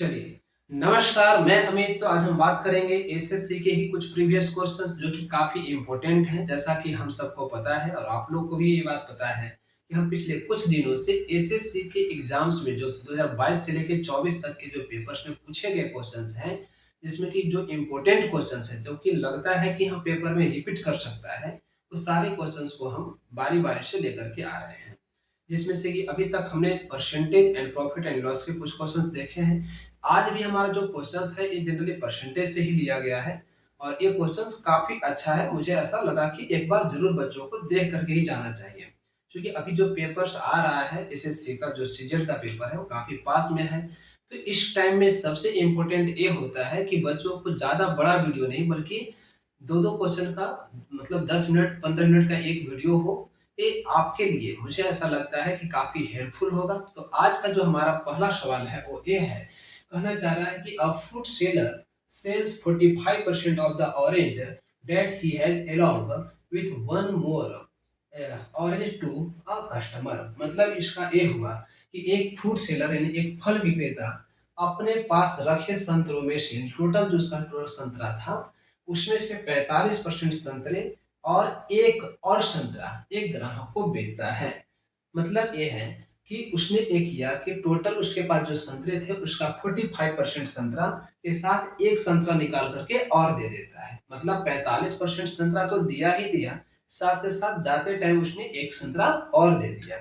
चलिए, नमस्कार, मैं अमित। तो आज हम बात करेंगे एसएससी के ही कुछ प्रीवियस क्वेश्चंस जो कि काफ़ी इम्पोर्टेंट हैं। जैसा कि हम सबको पता है और आप लोग को भी ये बात पता है कि हम पिछले कुछ दिनों से एसएससी के एग्ज़ाम्स में जो 2022 से लेके 24 तक के जो पेपर्स में पूछे गए क्वेश्चंस हैं, जिसमें कि जो इम्पोर्टेंट क्वेश्चंस हैं, जो कि लगता है कि हम पेपर में रिपीट कर सकता है, वो सारे क्वेश्चंस को हम बारी-बारी से लेकर के आ रहे हैं। जिसमें से कि अभी तक हमने percentage and profit and loss के कुछ क्वेश्चंस देखे हैं। आज भी हमारा जो क्वेश्चंस है ये जनरली परसेंटेज से ही लिया गया है और ये क्वेश्चंस काफ़ी अच्छा है। मुझे ऐसा लगा कि एक बार ज़रूर बच्चों को देख करके ही जाना चाहिए। क्योंकि अभी जो पेपर्स आ रहा है एसएससी का जो सीजीएल का पेपर है वो काफ़ी पास में है। तो इस टाइम में सबसे इम्पोर्टेंट ये होता है कि बच्चों को ज़्यादा बड़ा वीडियो नहीं बल्कि 2-2 क्वेश्चन का मतलब 10 मिनट 15 मिनट का एक वीडियो हो। ये आपके लिए मुझे ऐसा लगता है कि काफ़ी हेल्पफुल होगा। तो आज का जो हमारा पहला सवाल है वो ये है, कहना चाह रहा है कि a fruit seller sells 45% of the orange that he has along with one more orange to a customer। मतलब इसका ये हुआ कि एक फ्रूट सेलर यानी एक फल विक्रेता अपने पास रखे संतरों में से टोटल जो उसका टोटल संतरा था उसमें से 45% संतरे और एक और संतरा एक ग्राहक को बेचता है। मतलब ये है कि उसने ये किया कि टोटल उसके पास जो संतरे थे उसका 45% संतरा के साथ एक संतरा निकाल करके और दे देता है। मतलब 45% संतरा तो दिया ही दिया, साथ के साथ जाते टाइम उसने एक संतरा और दे दिया।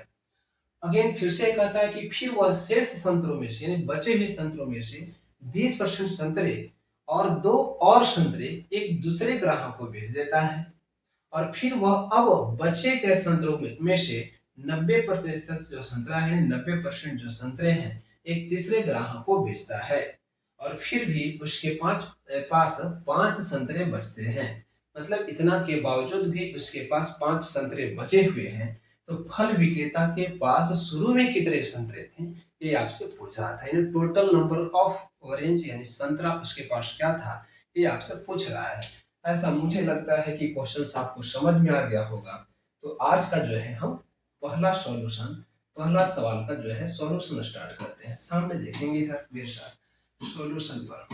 अगेन फिर से कहता है कि फिर वह शेष संतरों में से यानी बचे हुए संतरों में से 20% संतरे और दो और संतरे एक दूसरे ग्राहक को बेच देता है और फिर वह अब बचे गए संतरों में से 90% जो संतरा है 90% जो संतरे हैं एक तीसरे ग्राहक को बेचता है और फिर भी उसके पास 5 संतरे बचते हैं। मतलब इतना के बावजूद भी उसके पास 5 संतरे बचे हुए हैं। तो फल विक्रेता के पास शुरू में कितने संतरे थे ये आपसे पूछ रहा था, यानी टोटल नंबर ऑफ ऑरेंज यानी संतरा उसके पास क्या था ये आपसे पूछ रहा है। ऐसा मुझे लगता है कि क्वेश्चन आपको समझ में आ गया होगा। तो आज का जो है हम पहला सवाल का जो है सॉल्यूशन स्टार्ट करते हैं। सामने देखेंगे इधर मेरे साथ सॉल्यूशन पर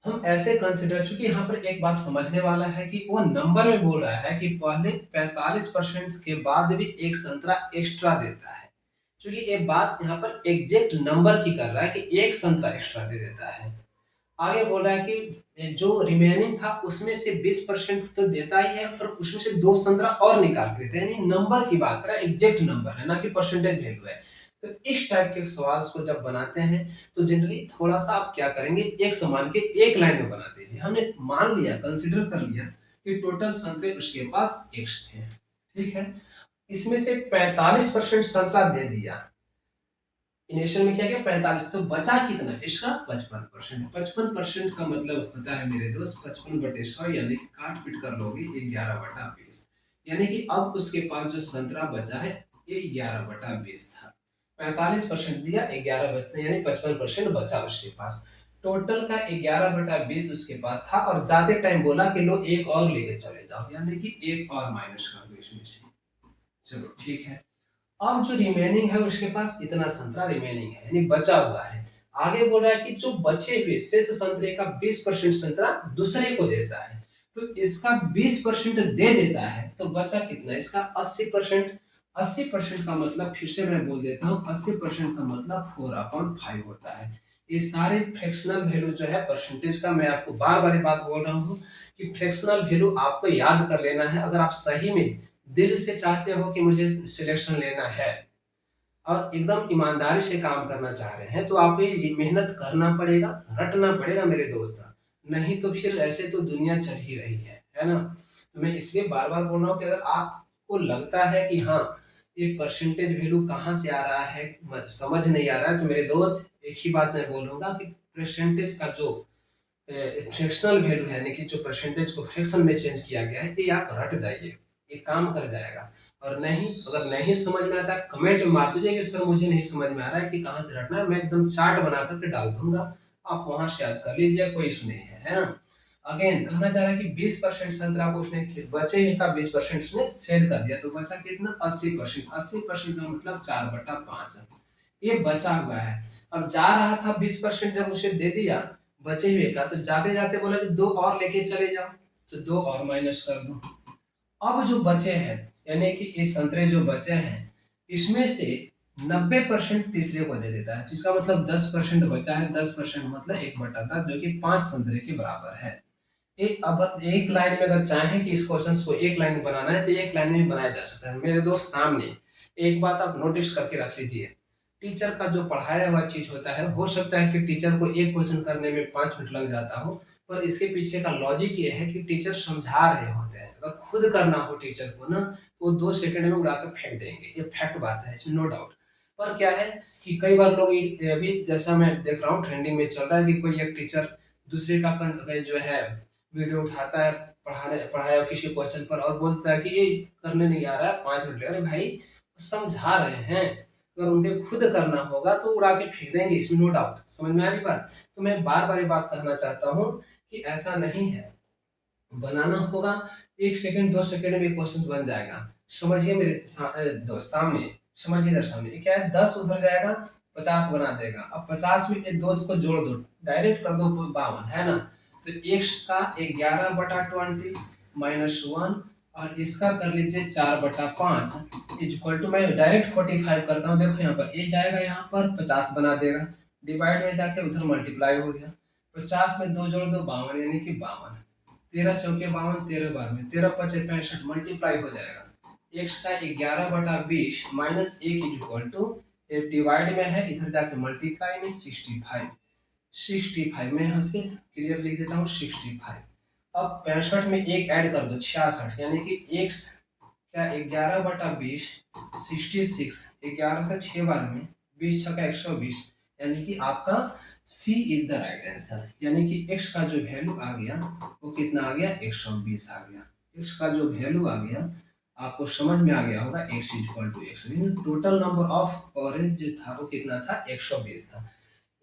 हम ऐसे कंसिडर, चूंकि यहाँ पर एक बात समझने वाला है कि वो नंबर में बोल रहा है कि पहले 45% के बाद भी एक संतरा एक्स्ट्रा देता है। क्योंकि ये बात यहाँ पर एग्जैक्ट नंबर की कर रहा है कि एक संतरा एक्स्ट्रा दे देता है। आगे बोल रहा है कि जो रिमेनिंग था उसमें से 20% तो देता ही है पर उसमें से 2 संतरा और निकाल के देता है। यानी नंबर की बात कर रहा है, एग्जैक्ट नंबर है ना कि परसेंटेज वैल्यू है। तो इस टाइप के सवाल को जब बनाते हैं तो जनरली थोड़ा सा आप क्या करेंगे, एक समान के एक लाइन में बना दीजिए। हमने मान लिया, कंसिडर कर लिया कि टोटल संतरे उसके पास एक्स थे, ठीक है। इसमें से 45% संतरा दे दिया, इनिशियल में क्या किया 45, तो बचा कितना इसका 55%। 55% का मतलब होता है मेरे दोस्त 55/100 यानी कि काट पीट कर लोगे 11/20। यानी कि अब उसके पास जो संतरा बचा है ये 11/20 था। 45% दिया 11 बचने यानी 55% बचा उसके पास। टोटल का 11/20 उसके पास था और जाते टाइम बोला कि लो एक और लेके चले जाओ, यानी कि एक और माइनस कर दो इसमें से। चलो ठीक है। अब जो रिमेनिंग है उसके पास इतना संतरा रिमेनिंग है यानी बचा हुआ है। आगे बोल रहा है कि जो बचे हुए शेष संतरे का 20% संतरा दूसरे को देता है। तो इसका 20% दे देता है तो बचा कितना इसका 80%। 80% का मतलब फिर से मैं बोल देता हूँ, 80% का मतलब 4/5 होता है। ये सारे फ्रैक्शनल वैल्यू जो है परसेंटेज का, मैं आपको बार बार ये बात बोल रहा हूँ कि फ्रैक्शनल वैल्यू आपको याद कर लेना है। अगर आप सही में दिल से चाहते हो कि मुझे सिलेक्शन लेना है और एकदम ईमानदारी से काम करना चाह रहे हैं तो आपको ये मेहनत करना पड़ेगा, रटना पड़ेगा मेरे दोस्त। नहीं तो फिर ऐसे तो दुनिया चल ही रही है ना। तो मैं इसलिए बार बार बोल रहा हूँ कि अगर आपको लगता है कि हाँ ये परसेंटेज वैल्यू कहाँ से आ रहा है समझ नहीं आ रहा है, तो मेरे दोस्त एक ही बात मैं बोलूँगा कि परसेंटेज का जो फ्रैक्शनल वैल्यू है यानी कि जो परसेंटेज को फ्रैक्शन में चेंज किया गया है, ये आप रट जाइए, ये काम कर जाएगा। और नहीं, अगर नहीं समझ में आता कमेंट में मार दीजिए कि सर मुझे नहीं समझ में आ रहा है कि कहाँ से रटना है, मैं एकदम चार्ट बना करके डाल दूंगा, आप वहां से याद कर लीजिए, कोई इशू नहीं है ना। अगेन कहना चाह रहा है कि 20% संतरा को उसने बचे ही का 20% उसने सेल कर दिया, तो बचा कितना 80%। 80% का मतलब 4/5 ये बचा हुआ है। अब जा रहा था 20% जब उसे दे दिया बचे हुए का, तो जाते जाते बोला कि दो और लेके चले जाओ, तो दो और माइनस कर दो। अब जो बचे हैं, यानी कि ये संतरे जो बचे हैं, इसमें से 90% तीसरे को दे देता है, जिसका मतलब 10% बचा है। 10% मतलब 1/10, जो कि 5 संतरे के बराबर है। अब एक लाइन में अगर चाहें कि इस क्वेश्चन को एक लाइन में बनाना है, तो एक लाइन में बनाया जा सकता है। मेरे दोस्त सामने एक बात आप नोटिस करके रख लीजिए, टीचर का जो पढ़ाया हुआ चीज होता है, हो सकता है कि टीचर को एक क्वेश्चन करने में 5 मिनट लग जाता हो, पर इसके पीछे का लॉजिक ये है कि टीचर समझा रहे होते हैं। अगर खुद करना हो टीचर को ना, तो वो 2 सेकंड में उड़ा कर फेंक देंगे, ये फैक्ट बात है, इसमें नो डाउट। पर क्या है कि कई बार लोग अभी जैसा मैं देख रहा हूँ ट्रेंडिंग में चल रहा है कि कोई एक टीचर दूसरे का जो है वीडियो उठाता है पढ़ाया हुआ किसी क्वेश्चन पर, और बोलता है कि ये करने नहीं आ रहा है, 5 मिनट लगे। अरे भाई, वो समझा रहे हैं, अगर उनके खुद करना होगा तो उड़ा के फेंक देंगे, इसमें नो डाउट। समझ में आ रही बात? तो मैं बार बार ये बात कहना चाहता हूँ कि ऐसा नहीं है, बनाना होगा 1 सेकंड 2 सेकंड में क्वेश्चन बन जाएगा। समझिए मेरे दोस्त सामने, समझिए इधर सामने, ये क्या है, 10 उधर जाएगा 50 बना देगा। अब 50 में ये दो को जोड़ दो, डायरेक्ट कर दो 52, है ना? तो x का 11/20 -1, और इसका कर लीजिए 4/5 इक्वल टू, मैं डायरेक्ट 45 करता हूँ। देखो यहाँ पर ये जाएगा, यहाँ पर 50 बना देगा, डिवाइड में जाके उधर मल्टीप्लाई हो गया। 50 में दो जोड़ दो 52, यानी कि 52। 13 चौके 52, 13 बार में 13 पचे 65 मल्टीप्लाई हो जाएगा। x का 11/20 -1 इक्वल टू, डिवाइड में है इधर जाके मल्टीप्लाई में 65 में यहाँ से क्लियर लिख देता हूँ 65। अब 65 में एक ऐड कर दो 66, यानी कि x क्या 11/20 66, 11 से 6 बार में 20 छक्का 120, यानी कि आपका सी इज द राइट आंसर। यानी कि x का जो वैल्यू आ गया वो कितना आ गया, 120 आ गया। x का जो वैल्यू आ गया आपको समझ में आ गया होगा, x equal to 120। Total number of orange जो था वो कितना था, 120 था।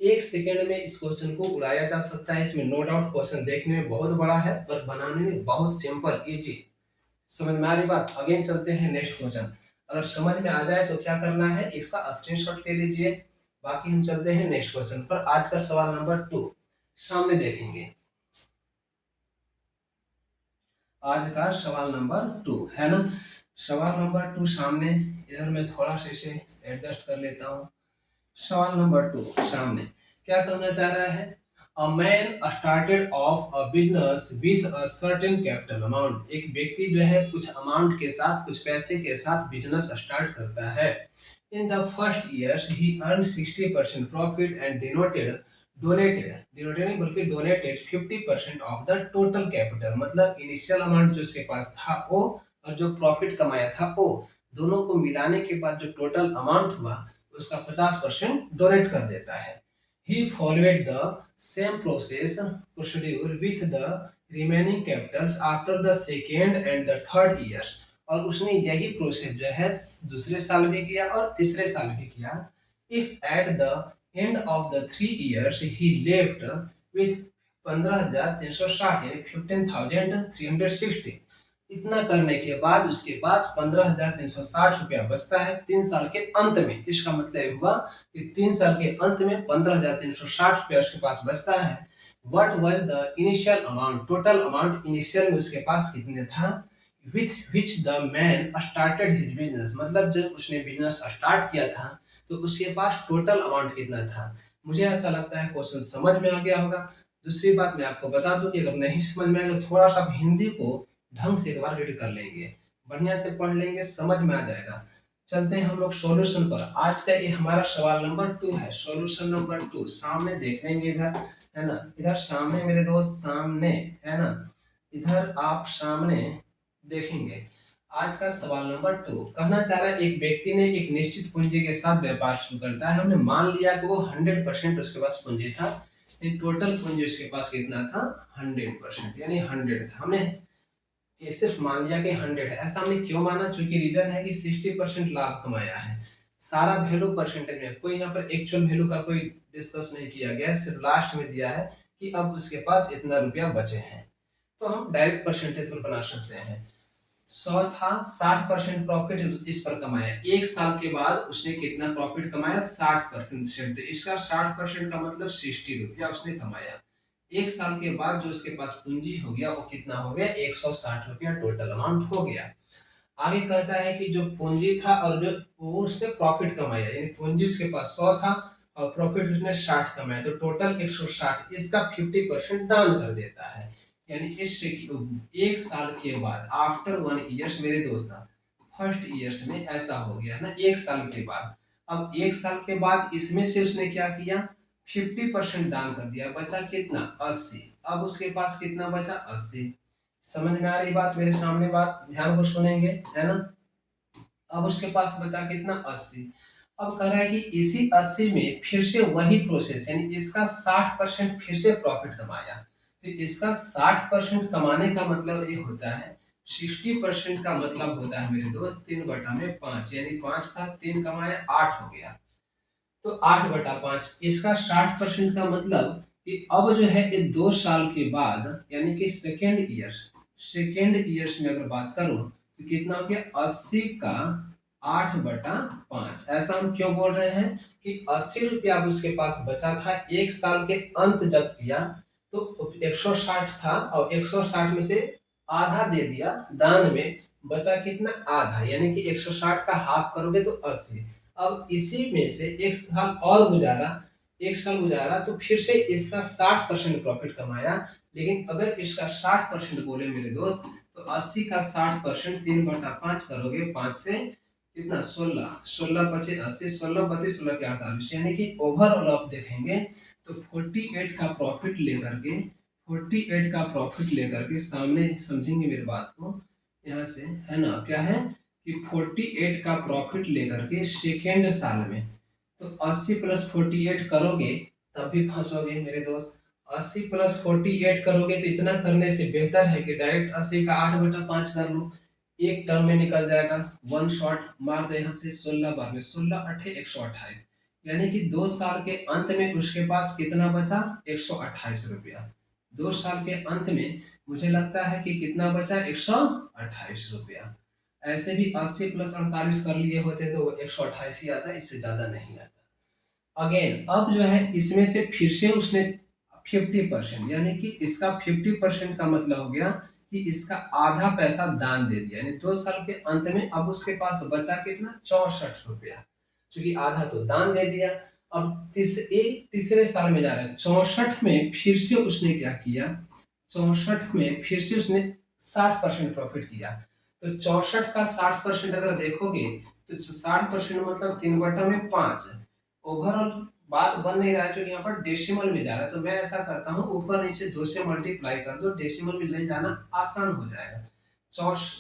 1 सेकेंड में इस क्वेश्चन को उड़ाया जा सकता है, इसमें नो डाउट। क्वेश्चन देखने में बहुत बड़ा है पर बनाने में बहुत सिंपल इजी। समझ में आ रही बात? अगेन चलते हैं नेक्स्ट क्वेश्चन। अगर समझ में आ जाए तो क्या करना है, इसका स्क्रीनशॉट ले लीजिए। बाकी हम चलते हैं नेक्स्ट क्वेश्चन पर। आज का सवाल नंबर 2 सामने देखेंगे। आज का सवाल नंबर 2 है ना, सवाल नंबर 2 सामने। इधर मैं थोड़ा सा इसे एडजस्ट कर लेता हूँ। सवाल नंबर 2 सामने क्या कहना चाह रहा है, a man started of a business with a certain capital amount. एक व्यक्ति जो है कुछ अमाउंट के साथ, कुछ पैसे के साथ बिजनेस स्टार्ट करता है। In the first years he earn 60% profit and donated नहीं बल्कि donated 50% of the total capital. मतलब इनिशियल अमाउंट जो उसके पास था वो, और जो प्रॉफिट कमाया था वो, दोनों को मिलाने के बाद जो टोटल अमाउंट हुआ उसका 50% डोनेट कर देता है। He followed the same procedure with the remaining capitals after the second and the third years। और उसने यही प्रोसेस जो है दूसरे साल भी किया और तीसरे साल भी किया। If at the end of the 3 years he left with 15,360, यानी 15,360, इतना करने के बाद उसके पास 15,360 रुपया बचता है 3 साल के अंत में। इसका मतलब हुआ कि 3 साल के अंत में 15,360 रुपया उसके पास बचता है। What was the initial amount, total amount initial में उसके पास कितने था, with which the man started his business. मतलब जब उसने बिजनेस स्टार्ट किया था तो उसके पास टोटल अमाउंट कितना था। मुझे ऐसा लगता है क्वेश्चन समझ में आ गया होगा। दूसरी बात मैं आपको बता दूं कि अगर नहीं समझ में आए तो थोड़ा सा हिंदी को ढंग से एक बार रीड कर लेंगे, बढ़िया से पढ़ लेंगे, समझ में आ जाएगा। चलते हैं हम लोग सॉल्यूशन पर। आज का ये हमारा सवाल नंबर 2 है, सॉल्यूशन नंबर 2 सामने देख लेंगे इधर, है ना? इधर सामने मेरे दोस्त सामने, है ना? इधर आप सामने देखेंगे। आज का सवाल नंबर 2 कहना चाह रहा है, एक व्यक्ति ने एक निश्चित पूंजी के साथ व्यापार शुरू करता है। हमने मान लिया कि वो 100% उसके पास पूंजी था। टोटल पूंजी उसके पास कितना था, 100%, यानी 100 था। हमने ये सिर्फ मान लिया कि 100 है। ऐसा हमने क्यों माना, क्योंकि रीजन है कि 60% लाभ कमाया है। सारा वैल्यू परसेंटेज में, कोई यहाँ पर एक्चुअल वैल्यू का कोई डिस्कस नहीं किया गया, सिर्फ लास्ट में दिया है कि अब उसके पास इतना रुपया बचे हैं। तो हम डायरेक्ट परसेंटेज पर बना सकते हैं। 100 था, 60% प्रॉफिट इस पर कमाया। एक साल के बाद उसने कितना प्रॉफिट कमाया? 60%। तो इसका 60% का मतलब 60 रुपया उसने कमाया। एक साल के बाद जो उसके पास पूंजी हो गया वो कितना हो गया? 160 रुपया टोटल अमाउंट हो गया। आगे कहता है कि जो पूंजी था और जो वो उसने प्रॉफिट कमाया, यानी पूंजी उसके पास 100 था और प्रॉफिट उसने 60 कमाया, तो टोटल 160। इसका 50% दान कर देता है। यानी इससे एक साल के बाद, आफ्टर 1 ईयर्स मेरे दोस्त, फर्स्ट ईयर्स में ऐसा हो गया ना, एक साल के बाद। अब एक साल के बाद इसमें से उसने क्या किया? 50% दान कर दिया, बचा कितना? 80। अब उसके पास कितना बचा? 80। समझ में आ रही बात? मेरे सामने बात ध्यान को सुनेंगे, है ना? अब उसके पास बचा कितना? 80। अब कह रहा है कि इसी 80 में फिर से वही प्रोसेस, यानी इसका 60% फिर से प्रॉफिट कमाया। तो इसका 60% कमाने का मतलब ये होता है, 60% का मतलब होता है मेरे दोस्त 3/5, यानी 5 था, 3 कमाया, 8 हो गया। तो 8/5, इसका 60% का मतलब कि अब जो है ये 2 साल के बाद, यानी कि सेकेंड ईयर्स में अगर बात करूं तो कितना हो गया? 80 का 8/5। ऐसा हम क्यों बोल रहे हैं कि 80 रुपया अब उसके पास बचा था एक साल के अंत जब किया, तो 160 था और 160 में से आधा दे दिया दान में, बचा कितना? आधा, यानी कि 160 का हाफ करोगे तो 80। अब इसी में से एक साल गुजारा तो फिर से इसका 60% प्रॉफिट कमाया। लेकिन अगर इसका 60% बोले मेरे दोस्त, तो 80 का 60%, 3/5 करोगे, 5 से कितना? 16, 16 पचे 80, 16 × 32 = 48, यानी कि ओवरऑल आप देखेंगे तो 48 का प्रॉफिट लेकर के, 48 का प्रॉफिट लेकर के सामने समझेंगे मेरी बात को, यहाँ से है ना, क्या है कि 48 का प्रॉफिट लेकर के सेकेंड साल में, तो 80 + 48 करोगे तब भी फंसोगे मेरे दोस्त। 80 + 48 करोगे तो इतना करने से बेहतर है कि डायरेक्ट 80 का 8/5 कर लो, एक टर्म में निकल जाएगा। वन शॉट मार दो यहाँ से, 16 बार में 16 8 128, यानी कि 2 साल के अंत में उसके पास कितना बचा? 128 रुपया। 2 साल के अंत में मुझे लगता है कि कितना बचा? 128 रुपया। ऐसे भी 80 + 48 कर लिए होते तो वो 128 ही आता, इससे ज्यादा नहीं आता। अगेन अब जो है इसमें से फिर से उसने 50%, यानी कि इसका 50% का मतलब हो गया कि इसका आधा पैसा दान दे दिया, यानी 2 साल के अंत में अब उसके पास बचा कितना? 64 रुपया, क्योंकि आधा तो दान दे दिया। अब तीसरे साल में जा रहा है, 64 में फिर से उसने क्या किया? 64 में फिर से उसने 60% प्रॉफिट किया। तो 64 का 60% अगर देखोगे तो 60% मतलब 3/5। ओवरऑल बात बन नहीं रहा है, क्योंकि यहाँ पर डेसिमल में जा रहा है, तो मैं ऐसा करता हूँ ऊपर नीचे 2 से मल्टीप्लाई कर दो, डेसिमल में ले जाना आसान हो जाएगा।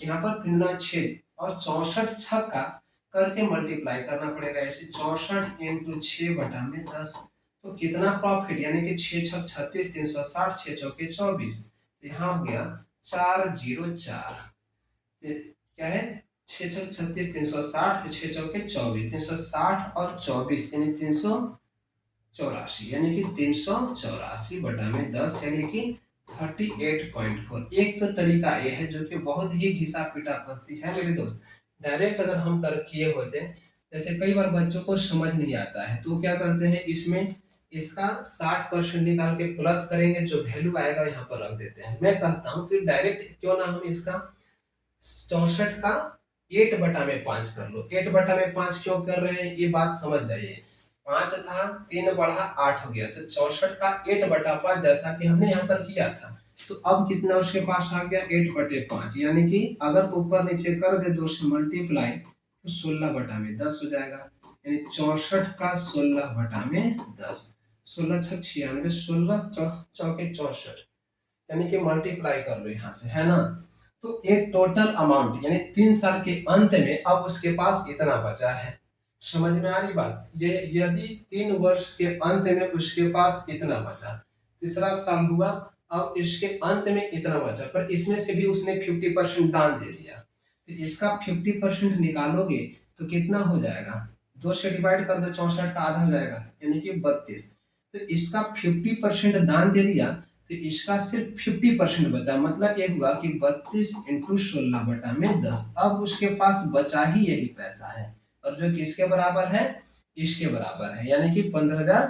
यहाँ पर 3×6 और 64 करके मल्टीप्लाई करना पड़ेगा, ऐसे 64 × 6/10। तो कितना प्रॉफिट, यानी कि 6×6 = 36, 360, 6×4 = 24। तो यहाँ हो गया 404। क्या है? 6×6 = 36, 360, 6×4 = 24, 360 और 24 यानी 384, यानी कि 384/10, यानी कि 38.4। एक तो तरीका ये है जो कि बहुत ही घिसा पीटा पद्धति है मेरे दोस्त। डायरेक्ट अगर हम कर किए होते, जैसे कई बार बच्चों को समझ नहीं आता है तो क्या करते हैं, इसमें इसका 60% निकाल के प्लस करेंगे, जो वैल्यू आएगा यहाँ पर रख देते हैं। मैं कहता हूँ कि डायरेक्ट क्यों ना हम इसका 64 का 8/5 कर लो। 8/5 क्यों कर रहे हैं ये बात समझ जाइए। 5 था, 3 बढ़ा 8 हो गया, तो 64 का 8/5 जैसा कि हमने यहाँ पर किया था। तो अब कितना उसके पास आ गया? 8/5, यानी कि अगर ऊपर नीचे कर दे 2 से मल्टीप्लाई तो 16/10 हो जाएगा, यानी 64 का 16/10, 16×6 = 96, 16×4 = 64, यानी कि मल्टीप्लाई कर लो यहाँ से, है ना। तो एक टोटल अमाउंट, यानी 3 साल के अंत में अब उसके पास इतना बचा है। समझ में आ रही बात? ये यदि 3 वर्ष के अंत में उसके पास इतना बचा, तीसरा साल हुआ, अब इसके अंत में इतना बचा, पर इसमें से भी उसने 50% दान दे दिया, तो इसका 50% निकालोगे तो कितना हो जाएगा? 2 से डिवाइड कर दो, 64 का आधा हो जाएगा, यानी कि 32। तो इसका 50% दान दे दिया, तो इसका सिर्फ 50% बचा, मतलब ये हुआ कि 32 इंटू 16 बटा में 10। अब उसके पास बचा ही यही पैसा है, और जो किसके बराबर है, इसके बराबर है, यानी कि 15,000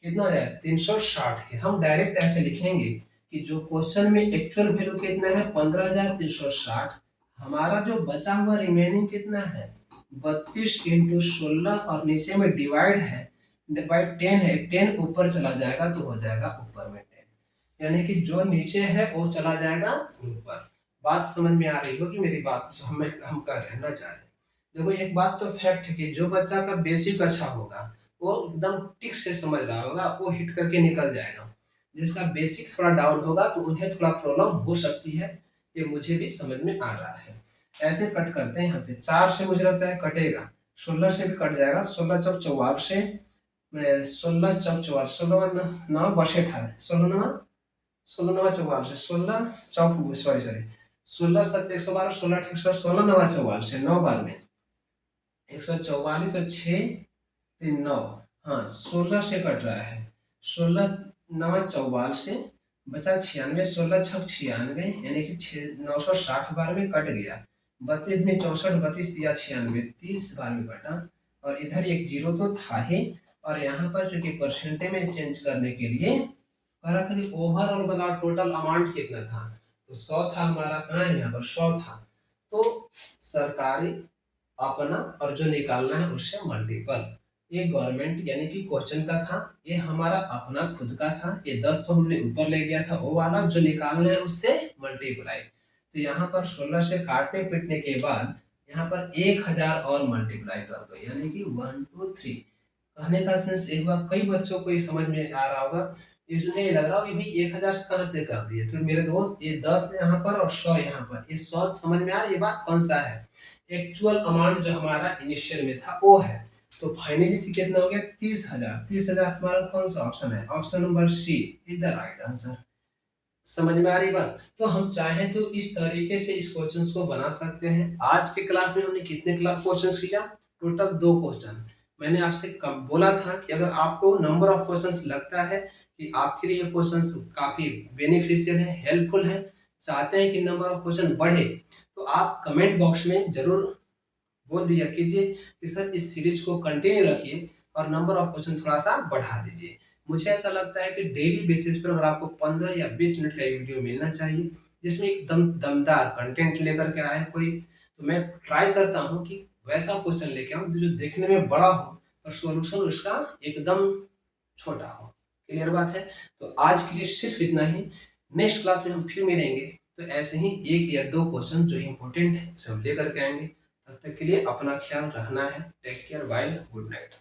कितना हो जाएगा, 360 के। हम डायरेक्ट ऐसे लिखेंगे कि जो क्वेश्चन में एक्चुअल वैल्यू कितना है 15,360, हमारा जो बचा हुआ रिमेनिंग कितना है 32 इंटू 16, और नीचे में डिवाइड है, बाई 10 है, 10 ऊपर चला जाएगा तो हो जाएगा ऊपर में 10, यानी कि जो नीचे है वो चला जाएगा ऊपर। बात समझ में आ रही हो कि मेरी बात जो हम कर रहना चाह रहे हैं। देखो एक बात तो फैक्ट है कि जो बच्चा का बेसिक अच्छा होगा वो एकदम टिक से समझ रहा होगा, वो हिट करके निकल जाएगा। जिसका बेसिक थोड़ा डाउन होगा तो उन्हें थोड़ा प्रॉब्लम हो सकती है, ये मुझे भी समझ में आ रहा है। ऐसे कट करते हैं, यहाँ से 4 से मुझे लगता है कटेगा, 16 से भी कट जाएगा, 16 चौक 44 से, 16 चौक 44, 16 9 बसेठ है, 16 9 44 से, 16 चौक सॉरी 16 7 112, 16 8 100, 16 9 44 से, 9 बार में 144 और 6 3 9, हाँ 16 से कट रहा है, 16 9 44 से बचा 96, 16 छक 96, यानी कि 960 बार में कट गया। 32 में 64, 32 दिया 96, 30 बार में कटा, और इधर एक जीरो तो था ही, और यहाँ पर चूंकि परसेंटेज में चेंज करने के लिए कह रहा था कि ओवरऑल बताओ टोटल अमाउंट कितना था, तो 100 था हमारा, कहाँ है यहाँ पर 100 था, तो सरकारी अपना और जो निकालना है उससे मल्टीपल। ये गवर्नमेंट यानी कि क्वेश्चन का था, ये हमारा अपना खुद का था, ये 10 तो हमने ऊपर ले गया था, वो वाला जो निकालना है उससे मल्टीप्लाई। तो यहाँ पर 16 से काटने पीटने के बाद यहाँ पर 1000 और मल्टीप्लाई कर दो, यानी कि 1 2 3। कहने का सेंस एक बार कई बच्चों को ये समझ में आ रहा होगा, इसलिए लग रहा हो कि भाई 1000 कहाँ से कर दिए, तो मेरे दोस्त ये 10 यहाँ पर और 100 यहाँ पर, ये 100 समझ में आ रहा है, ये बात कौन सा है, एक्चुअल अमाउंट जो हमारा इनिशियल में था वो है। तो फाइनली कितना हो गया 30,000, 30,000 हमारा कौन सा ऑप्शन है, option number C is the right answer. समझ में आ रही बात। तो हम चाहें तो इस तरीके से इस क्वेश्चंस को बना सकते हैं। आज के क्लास में हमने कितने क्वेश्चंस किया, टोटल 2 क्वेश्चन। मैंने आपसे बोला था कि अगर आपको नंबर ऑफ क्वेश्चंस लगता है कि आपके लिए ये क्वेश्चंस काफी बेनिफिशियल है, हेल्पफुल है, चाहते हैं कि नंबर ऑफ क्वेश्चन बढ़े, तो आप कमेंट बॉक्स में जरूर बोल दिया कीजिए कि सर इस सीरीज को कंटिन्यू रखिए और नंबर ऑफ क्वेश्चन थोड़ा सा बढ़ा दीजिए। मुझे ऐसा लगता है कि डेली बेसिस पर अगर आपको 15 या 20 मिनट का एक वीडियो मिलना चाहिए जिसमें एकदम दमदार कंटेंट लेकर के आए कोई, तो मैं ट्राई करता हूँ कि वैसा क्वेश्चन लेके आऊँ जो देखने में बड़ा हो और सॉल्यूशन उसका एकदम छोटा हो। क्लियर बात है। तो आज के लिए सिर्फ इतना ही, नेक्स्ट क्लास में हम फिर मिलेंगे तो ऐसे ही 1 या 2 क्वेश्चन जो इम्पोर्टेंट है उसे हम लेकर के आएंगे। तब तक के लिए अपना ख्याल रखना है। Take care, bye, good night.